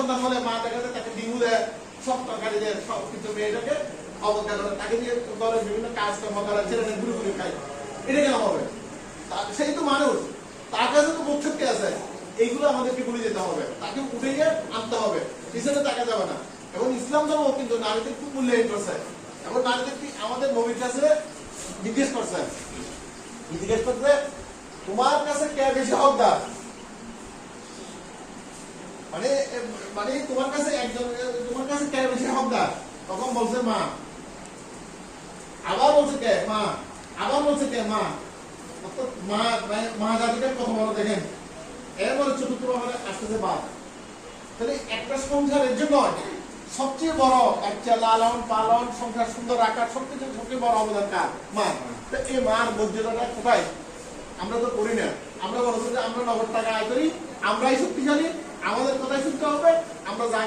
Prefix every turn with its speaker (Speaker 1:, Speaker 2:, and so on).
Speaker 1: সন্তান হলে মা দেখা যায় তাকে ডিমু দেয়, সব তরকারি দেয়, সব কিছু মেয়েটাকে অবজ্ঞা করে, তাকে দিয়ে ঘরের বিভিন্ন কাজকর্ম করা, ছেলেমেয়ে ঘুরে ঘুরে খায়, এটা কেন হবে? সেই তো মানুষ, তার কাছে তো বোধ শক্তি আছে, এইগুলো আমাদেরকে ভুলে যেতে হবে, তাকে উঠে গিয়ে আনতে হবে, পিছনে তাকা যাবে না। এবং ইসলাম ধর্ম কিন্তু নারীদের খুব মূল্যায়ন করছে, এবং নারীদেরকে আমাদের নবীর কাছে জিজ্ঞেস করছে তোমার কাছে কে বেশি হকদার, মানে মানে তোমার কাছে একজন, তোমার কাছে কে বেশি হকদার? তখন বলছে মা, আবার বলছে কে? মা, আবার বলছে কে? মা। মা মা জাতিটার কথা বলো দেখেন, এরপরে চতুর্থ মানে আসতেছে বাপ। তাহলে একটা সংসারের জন্য সবচেয়ে বড় বাচ্চা লালন পালন, সংসার সুন্দর রাখার সবচেয়ে বড় অবদান কার? মা। এই মার মর্যাদাটা কোথায়? আমরা তো করি না। আমরা বলছি যে আমরা নগদ টাকা আয় করি, আমরাই শক্তিশালী, আমাদের কথাই শুনতে হবে, আমরা যা